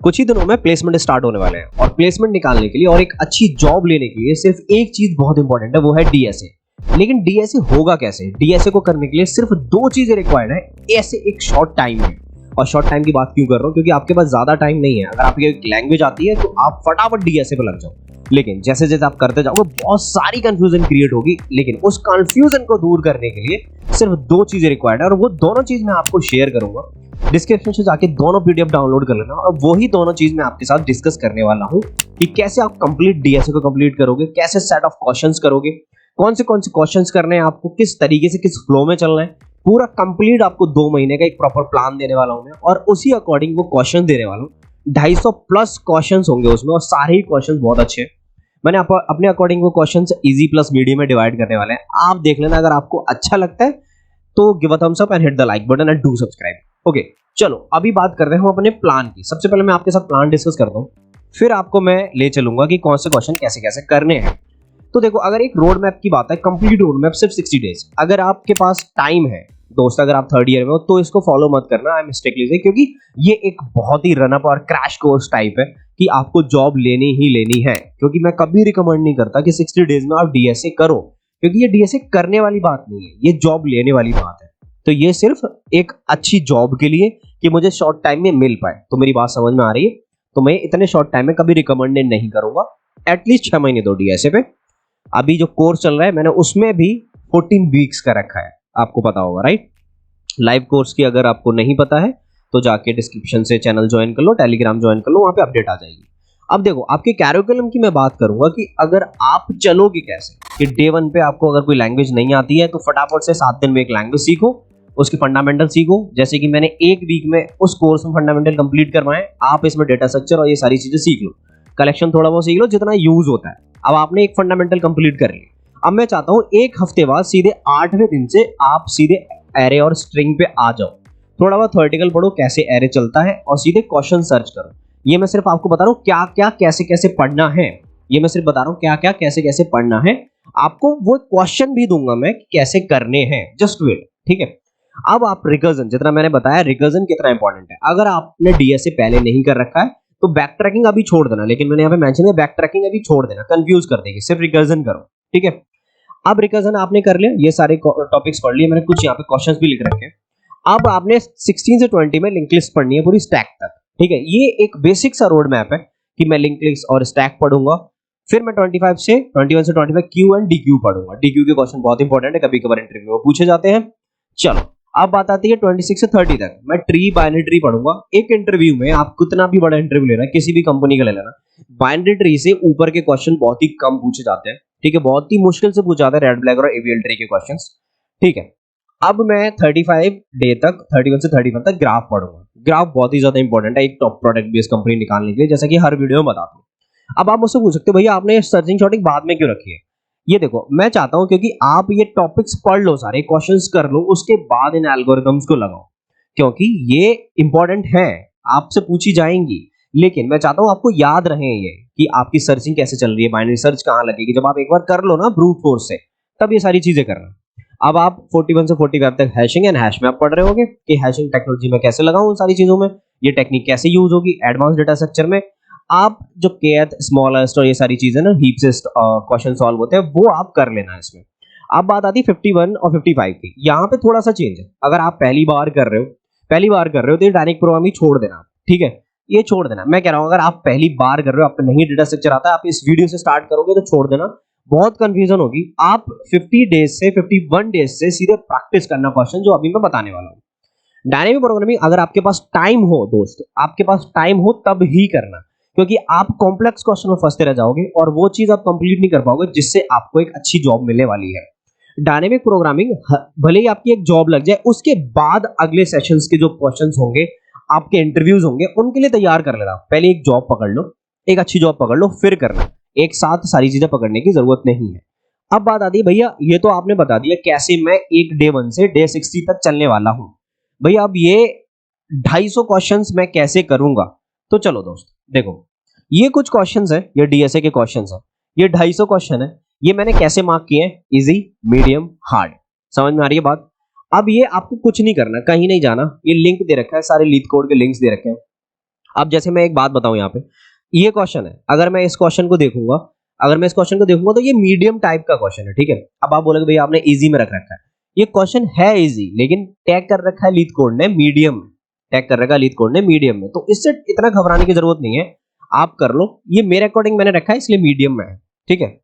कुछ ही दिनों में प्लेसमेंट स्टार्ट होने वाले हैं और प्लेसमेंट निकालने के लिए और एक अच्छी जॉब लेने के लिए सिर्फ एक चीज बहुत इंपॉर्टेंट है, वो है डीएसए। लेकिन डीएसए होगा कैसे? डीएसए को करने के लिए सिर्फ दो चीजें रिक्वायर्ड है, ऐसे एक शॉर्ट टाइम में। और शॉर्ट टाइम की बात क्यों कर रहा हूँ? क्योंकि आपके पास ज्यादा टाइम नहीं है। अगर आपकी एक लैंग्वेज आती है तो आप फटाफट डीएसए पे लग जाओ, लेकिन जैसे जैसे आप करते जाओगे बहुत सारी कंफ्यूजन क्रिएट होगी। लेकिन उस कंफ्यूजन को दूर करने के लिए सिर्फ दो चीजें रिक्वायर्ड है और वो दोनों चीज मैं आपको शेयर करूंगा। डिस्क्रिप्शन से जाके दोनों पीडीएफ डाउनलोड कर लेना और वही दोनों चीज मैं आपके साथ डिस्कस करने वाला हूं कि कैसे आप कंप्लीट डीएसए को कंप्लीट करोगे, कैसे सेट ऑफ क्वेश्चंस करोगे, कौन से क्वेश्चंस करने हैं आपको, किस तरीके से किस फ्लो में चलना है। पूरा कंप्लीट आपको 2 महीने का एक प्रॉपर प्लान देने वाला हूं मैं और उसी अकॉर्डिंग वो क्वेश्चन देने वाला हूं। 250 प्लस क्वेश्चंस होंगे उसमें और सारे ही क्वेश्चंस बहुत अच्छे हैं। मैंने अपने अकॉर्डिंग वो क्वेश्चंस इजी प्लस मीडियम में डिवाइड करने वाले हैं। आप देख लेना, अगर आपको अच्छा लगता है तो give a thumbs up and hit the like button and do subscribe. Okay, चलो अभी बात करते हैं हम अपने प्लान की। सबसे पहले मैं आपके साथ प्लान डिस्कस करता हूँ, फिर आपको मैं ले चलूंगा कि कौन से क्वेश्चन कैसे कैसे करने हैं। तो देखो, अगर एक रोड मैप की बात है, कंप्लीट रोड मैप सिर्फ 60 डेज। अगर आपके पास टाइम है दोस्त, अगर आप 3rd ईयर में हो तो इसको फॉलो मत करना, आई मिस्टेकली से, क्योंकि ये एक बहुत ही रन अप और क्रैश कोर्स टाइप है कि आपको जॉब लेनी ही लेनी है। क्योंकि मैं कभी रिकमेंड नहीं करता कि 60 डेज में आप डीएसए करो, क्योंकि ये डीएसए करने वाली बात नहीं है, ये जॉब लेने वाली बात है। तो ये सिर्फ एक अच्छी जॉब के लिए कि मुझे शॉर्ट टाइम में मिल पाए। तो मेरी बात समझ में आ रही है? तो मैं इतने शॉर्ट टाइम में कभी रिकमेंड नहीं करूंगा। एटलीस्ट 6 महीने दो डीएसए पे। अभी जो कोर्स चल रहा है मैंने उसमें भी 14 वीक्स का रखा है, आपको पता होगा राइट। लाइव कोर्स की अगर आपको नहीं पता है तो जाके डिस्क्रिप्शन से चैनल ज्वाइन कर लो, टेलीग्राम ज्वाइन कर लो, वहां पे अपडेट आ जाएगी। अब देखो, आपके कैरिकुलम की मैं बात करूंगा कि अगर आप चलोगे कैसे कि डे 1 पे आपको अगर कोई लैंग्वेज नहीं आती है तो फटाफट से 7 दिन में एक लैंग्वेज सीखो, उसके फंडामेंटल सीखो। जैसे कि मैंने 1 वीक में उस कोर्स में फंडामेंटल कंप्लीट करवाए, आप इसमें डेटा स्ट्रक्चर और ये सारी चीजें सीख लो, कलेक्शन थोड़ा बहुत सीख लो जितना यूज होता है। अब आपने एक फंडामेंटल कंप्लीट कर लिया। अब मैं चाहता हूं 1 हफ्ते बाद सीधे 8वें दिन से आप सीधे एरे और स्ट्रिंग पे आ जाओ। थोड़ा बहुत थ्योरेटिकल पढ़ो कैसे एरे चलता है और सीधे क्वेश्चन सर्च करो। ये मैं सिर्फ आपको बता रहा हूँ क्या क्या कैसे कैसे पढ़ना है। ये मैं सिर्फ बता रहा हूँ क्या क्या कैसे कैसे पढ़ना है। आपको वो क्वेश्चन भी दूंगा मैं कैसे करने हैं, जस्ट वेट, ठीक है। अब आप रिकर्जन, जितना मैंने बताया रिकर्जन कितना इंपॉर्टेंट है। अगर आपने डीएसए पहले नहीं कर रखा है तो बैक ट्रैकिंग अभी छोड़ देना, लेकिन मैंने यहाँ पे मेंशन है बैक ट्रैकिंग अभी छोड़ देना, कंफ्यूज कर देगी, सिर्फ रिकर्जन करो, ठीक है। अब रिकर्जन आपने कर लिया, ये सारे टॉपिक्स पढ़ लिए मैंने, कुछ यहाँ पे क्वेश्चंस भी लिख रखे हैं। अब आपने 16 से 20 में लिंक लिस्ट पढ़नी है पूरी स्टैक तक, ठीक है। ये एक बेसिक सा रोड मैप है कि मैं लिंक लिस्ट और स्टैक पढ़ूंगा। फिर मैं 21 से 25 क्यू एंड डीक्यू पढ़ूंगा। डीक्यू के क्वेश्चन बहुत इंपॉर्टेंट है, कभी कभार इंटरव्यू में पूछे जाते हैं। चलो अब बात आती है 26 से 30 तक, मैं ट्री बाइनरी ट्री पढ़ूंगा। एक इंटरव्यू में आप कितना भी बड़ा इंटरव्यू लेना, किसी भी कंपनी का ले लेना, बाइनरी ट्री से ऊपर के क्वेश्चन बहुत ही कम पूछे जाते हैं, ठीक है। बहुत ही मुश्किल से पूछे जाते हैं रेड ब्लैक और एवीएल ट्री के क्वेश्चंस, ठीक है। अब मैं 35 डे तक 31 से 31 तक ग्राफ पढ़ूंगा। ग्राफ बहुत ही ज्यादा इंपॉर्टेंट है एक टॉप प्रोडक्ट बेस्ड कंपनी निकालने के लिए, जैसा कि हर वीडियो में बताता हूँ। अब आप मुझसे पूछ सकते हो भैया आपने सर्चिंग शॉर्टिंग बाद में क्यों रखी है? ये देखो, मैं चाहता हूं क्योंकि आप ये टॉपिक्स पढ़ लो, सारे क्वेश्चंस कर लो, उसके बाद इन एल्गोरिथम्स को लगाओ, क्योंकि ये इंपॉर्टेंट है, आपसे पूछी जाएंगी। लेकिन मैं चाहता हूं आपको याद रहे ये कि आपकी सर्चिंग कैसे चल रही है, बाइनरी सर्च कहां लगेगी। जब आप एक बार कर लो ना ब्रूट फोर्स से, तब ये सारी चीजें करना। अब आप 41 से 45 तक हैशिंग एंड हैश में आप पढ़ रहे होगे कि हैशिंग टेक्नोलॉजी में कैसे लगाऊं, उन सारी चीजों में ये टेक्निक कैसे यूज होगी। एडवांस डेटा स्ट्रक्चर में आप जो केथ, स्मॉलेस्ट और ये सारी चीजें ना, हीप्सिस्ट क्वेश्चन सॉल्व होते हैं, वो आप कर लेना इसमें। अब बात आती है 51 और 55 की। यहाँ पे थोड़ा सा चेंज है। अगर आप पहली बार कर रहे हो तो ये डायरेक्ट प्रोग्रामिंग छोड़ देना, ठीक है, ये छोड़ देना। मैं कह रहा हूँ अगर आप पहली बार कर रहे हो, आपको नहीं डेटा स्ट्रक्चर आता है, आप इस वीडियो से स्टार्ट करोगे तो छोड़ देना, बहुत कंफ्यूजन होगी। आप 50 डेज से 51 डेज से सीधे प्रैक्टिस करना क्वेश्चन जो अभी मैं बताने वाला हूँ। डायनेमिक प्रोग्रामिंग अगर आपके पास टाइम हो दोस्त, आपके पास टाइम हो तब ही करना, क्योंकि आप कॉम्प्लेक्स क्वेश्चन में फंसते रह जाओगे और वो चीज आप कंप्लीट नहीं कर पाओगे जिससे आपको एक अच्छी जॉब मिलने वाली है। डायनेमिक प्रोग्रामिंग भले ही आपकी एक जॉब लग जाए, उसके बाद अगले सेशंस के जो क्वेश्चंस होंगे, आपके इंटरव्यूज होंगे, उनके लिए तैयार कर लेना। पहले एक जॉब पकड़ लो, एक अच्छी जॉब पकड़ लो, फिर करना। एक साथ सारी चीजें पकड़ने की जरूरत नहीं है। अब बात आती है भैया, ये तो आपने बता दिया कैसे मैं एक डे 1 से डे 60 तक चलने वाला हूं। भैया अब ये 250 क्वेश्चंस मैं कैसे करूंगा? तो चलो दोस्त देखो, ये कुछ क्वेश्चंस है, ये डीएसए के क्वेश्चंस है, ये 250 क्वेश्चन है। ये मैंने कैसे मार्क किए हैं? Easy, medium, hard. समझ में आ रही है बात? अब ये आपको कुछ नहीं करना, कहीं नहीं जाना, ये लिंक दे रखा है, सारे लीड कोड के लिंक्स दे रखे हैं। अब जैसे मैं एक बात बताऊं यहाँ पे, ये क्वेश्चन है, अगर मैं इस क्वेश्चन को देखूंगा, तो ये मीडियम टाइप का क्वेश्चन है, ठीक है। अब आप बोलोगे भैया आपने इजी में रख रखा है, ये क्वेश्चन है इजी, लेकिन टैग कर रखा है लीड कोड ने मीडियम में, टैग कर रखा है लीड कोड ने मीडियम में, तो इससे इतना घबराने की जरूरत नहीं है, आप कर लो, ये मेरे अकॉर्डिंग मैंने रखा है इसलिए मीडियम में है, ठीक है।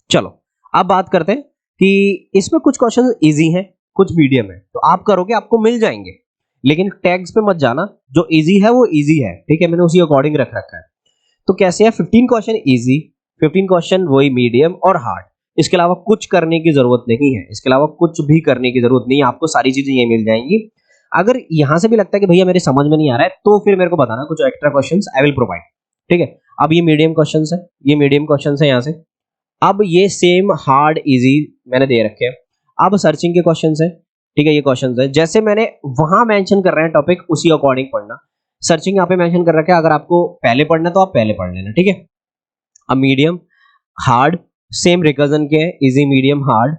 चलो अब बात करते हैं कि इसमें कुछ क्वेश्चन इजी हैं, कुछ मीडियम है, तो आप करोगे आपको मिल जाएंगे, लेकिन टैग्स पे मत जाना, जो इजी है वो इजी है, ठीक है, मैंने उसी अकॉर्डिंग रख रखा है। तो कैसे है, 15 क्वेश्चन इजी, 15 क्वेश्चन वही मीडियम और हार्ड, इसके अलावा कुछ करने की जरूरत नहीं है, इसके अलावा कुछ भी करने की जरूरत नहीं है, आपको सारी चीजें ये मिल जाएंगी। अगर यहां से भी लगता है कि भैया मेरे समझ में नहीं आ रहा है, तो फिर मेरे को बताना, कुछ extra questions I will provide, ठीक है। अब ये मीडियम क्वेश्चंस है, ये मीडियम क्वेश्चंस है यहाँ से। अब ये सेम हार्ड इजी मैंने दे रखे हैं। अब सर्चिंग के क्वेश्चंस है, ठीक है, ये क्वेश्चंस है, जैसे मैंने वहां मेंशन कर रहे हैं टॉपिक, उसी अकॉर्डिंग पढ़ना। सर्चिंग यहाँ पे मेंशन कर रखा है, अगर आपको पहले पढ़ना है तो आप पहले पढ़ लेना, ठीक है। अब मीडियम हार्ड सेम रिकर्जन के हैं, इजी मीडियम हार्ड,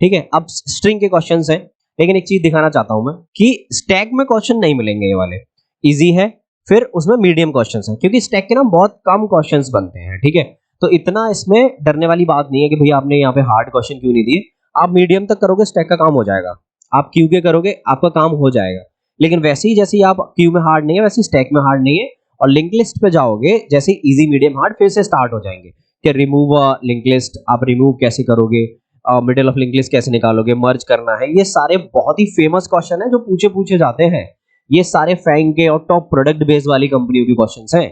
ठीक है। अब स्ट्रिंग के क्वेश्चंस हैं, लेकिन एक चीज दिखाना चाहता हूं मैं कि स्टैक में क्वेश्चन नहीं मिलेंगे, ये वाले इजी है, फिर उसमें मीडियम क्वेश्चंस हैं, क्योंकि स्टैक के ना बहुत कम क्वेश्चंस बनते हैं, ठीक है। तो इतना इसमें डरने वाली बात नहीं है कि भैया आपने यहाँ पे हार्ड क्वेश्चन क्यों नहीं दिए, आप मीडियम तक करोगे स्टैक का काम हो जाएगा, आप क्यू के करोगे आपका काम हो जाएगा। लेकिन वैसे ही जैसे ही आप क्यू में हार्ड नहीं है, वैसे ही स्टैक में हार्ड नहीं है, और लिंक लिस्ट पे जाओगे जैसे इजी मीडियम हार्ड फिर से स्टार्ट हो जाएंगे कि रिमूव लिंक लिस्ट, आप रिमूव कैसे करोगे, मिडिल ऑफ लिंक लिस्ट कैसे निकालोगे, मर्ज करना है, ये सारे बहुत ही फेमस क्वेश्चन है जो पूछे जाते हैं, ये सारे फैंग के और टॉप प्रोडक्ट बेस वाली कंपनियों के क्वेश्चंस हैं,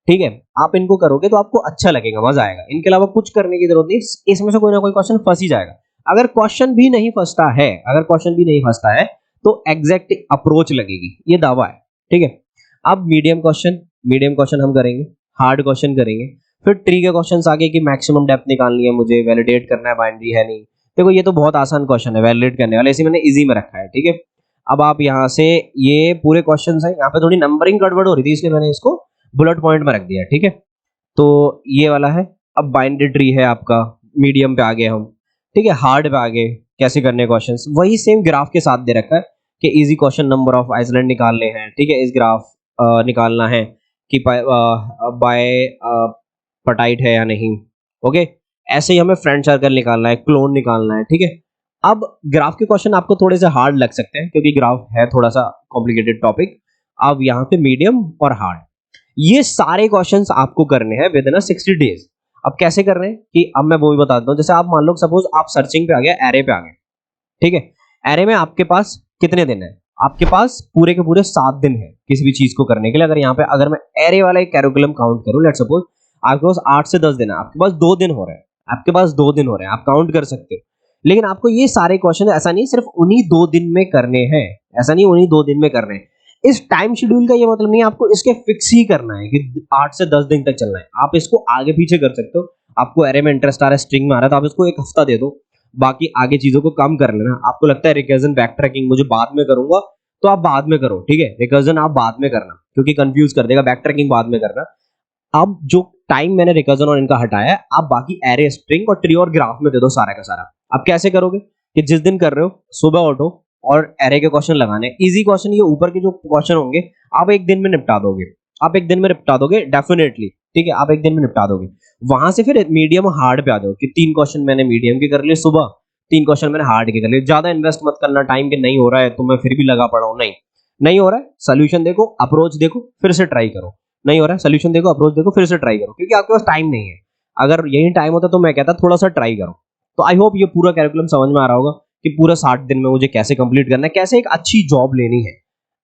ठीक है। आप इनको करोगे तो आपको अच्छा लगेगा, मजा आएगा, इनके अलावा कुछ करने की जरूरत नहीं, इसमें से कोई ना कोई क्वेश्चन फंस ही जाएगा। अगर क्वेश्चन भी नहीं फंसता है, तो एग्जैक्ट अप्रोच लगेगी, ये दावा है, ठीक है। अब मीडियम क्वेश्चन हम करेंगे, हार्ड क्वेश्चन करेंगे, फिर ट्री के क्वेश्चंस आगे कि मैक्सिमम डेप्थ निकालनी है मुझे, वैलिडेट करना है बाइनरी है नहीं, देखो ये तो बहुत आसान क्वेश्चन है वैलिडेट करने वाले, इसी मैंने इजी में रखा है, ठीक है। अब आप यहाँ से ये पूरे क्वेश्चंस हैं, यहाँ पे थोड़ी नंबरिंग गड़बड़ हो रही थी इसलिए मैंने इसको बुलेट पॉइंट में रख दिया, ठीक है। तो ये वाला है। अब बाइनरी ट्री है आपका, मीडियम पे आ गए हम, ठीक है। हार्ड पे आ गए, कैसे करने क्वेश्चंस, वही सेम ग्राफ के साथ दे रखा है कि easy question number of Iceland निकालने हैं, ठीक है, इस ग्राफ निकालना है कि बाय पटाइट है या नहीं, ओके। ऐसे ही हमें फ्रेंड सर्कल निकालना है, क्लोन निकालना है, ठीक है। अब ग्राफ के क्वेश्चन आपको थोड़े से हार्ड लग सकते हैं क्योंकि ग्राफ है थोड़ा सा कॉम्प्लिकेटेड टॉपिक। अब यहाँ पे मीडियम और हार्ड, ये सारे क्वेश्चंस आपको करने हैं विद इन 60 डेज। अब कैसे कर रहे हैं कि अब मैं वो भी बता देता हूँ, जैसे आप मान लो सपोज आप सर्चिंग पे आ गए, एरे पे आ गए, ठीक है। एरे में आपके पास कितने दिन है, आपके पास पूरे के पूरे 7 दिन है किसी भी चीज को करने के लिए। अगर यहाँ पे अगर मैं एरे वाला एक कैरिकुलम काउंट करूँ, लेट्स सपोज आपके पास 8 से 10 दिन है, आपके पास 2 दिन हो रहे हैं, आप काउंट कर सकते हो। लेकिन आपको ये सारे क्वेश्चन ऐसा नहीं सिर्फ उन्हीं 2 दिन में करने हैं, इस टाइम शेड्यूल का ये मतलब नहीं है आपको इसके फिक्स ही करना है कि 8 से 10 दिन तक चलना है, आप इसको आगे पीछे कर सकते हो। आपको एरे में इंटरेस्ट आ रहा है, स्ट्रिंग में आ रहा है, तो आप इसको एक हफ्ता दे दो, बाकी आगे चीजों को कम कर लेना। आपको लगता है रिकर्जन बैक ट्रैकिंग मुझे बाद में करूंगा, तो आप बाद में करो, ठीक है। रिकर्जन आप बाद में करना क्योंकि कंफ्यूज कर देगा, बैक ट्रैकिंग बाद में करना। अब जो टाइम मैंने रिकर्जन और इनका हटाया है, आप बाकी एरे, स्ट्रिंग और ट्री और ग्राफ में दे दो सारा का सारा। आप कैसे करोगे कि जिस दिन कर रहे हो सुबह उठो और एरे के क्वेश्चन लगाने, इजी क्वेश्चन, ये ऊपर के जो क्वेश्चन होंगे आप एक दिन में निपटा दोगे, डेफिनेटली, ठीक है, आप एक दिन में निपटा दोगे। वहां से फिर मीडियम हार्ड पे आ जाओ कि 3 क्वेश्चन मैंने मीडियम के कर लिए सुबह, 3 क्वेश्चन मैंने हार्ड के कर लिए। ज्यादा इन्वेस्ट मत करना टाइम के, नहीं हो रहा है तो मैं फिर भी लगा पड़ा हूं, नहीं हो रहा है, सोल्यूशन देखो, अप्रोच देखो, फिर से ट्राई करो, नहीं हो रहा है, सोल्यूशन देखो, अप्रोच देखो, फिर से ट्राई करो, क्योंकि आपके पास टाइम नहीं है। अगर यही टाइम होता तो मैं कहता थोड़ा सा ट्राई करो। तो आई होप ये पूरा कैरिकुलम समझ में आ रहा होगा कि पूरा 60 दिन में मुझे कैसे कंप्लीट करना है, कैसे एक अच्छी जॉब लेनी है।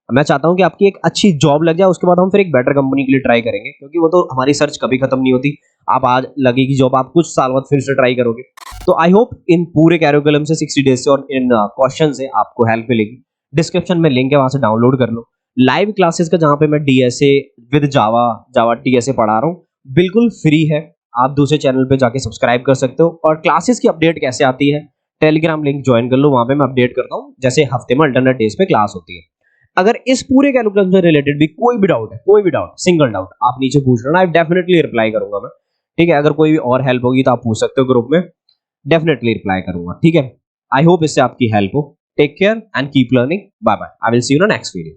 मैं चाहता हूं कि आपकी एक अच्छी जॉब लग जाए, उसके बाद हम फिर एक बेटर कंपनी के लिए ट्राई करेंगे, क्योंकि वो तो हमारी सर्च कभी खत्म नहीं होती। आप आज लगेगी जॉब, आप कुछ साल बाद फिर से ट्राई करोगे। तो आई होप इन पूरे कैरिकुलम से 60 डेज से और इन क्वेश्चन से आपको हेल्प मिलेगी। डिस्क्रिप्शन में लिंक है, वहां से डाउनलोड कर लो। लाइव क्लासेस का जहां पे मैं डीएसए विद जावा टीएसए पढ़ा रहा हूँ, बिल्कुल फ्री है। आप दूसरे चैनल पे जाके सब्सक्राइब कर सकते हो। और क्लासेस की अपडेट कैसे आती है, टेलीग्राम लिंक ज्वाइन कर लो, वहां पे मैं अपडेट करता हूँ, जैसे हफ्ते में अल्टरनेट डेज पे क्लास होती है। अगर इस पूरे कैलकुलस से रिलेटेड भी कोई भी डाउट, सिंगल डाउट आप नीचे पूछ लेना, डेफिनेटली रिप्लाई करूंगा मैं, ठीक है। अगर कोई भी और हेल्प होगी तो आप पूछ सकते हो ग्रुप में, डेफिनेटली रिप्लाई करूंगा, ठीक है। आई होप इससे आपकी हेल्प हो। Take care and keep learning, bye bye, I will see you in next video.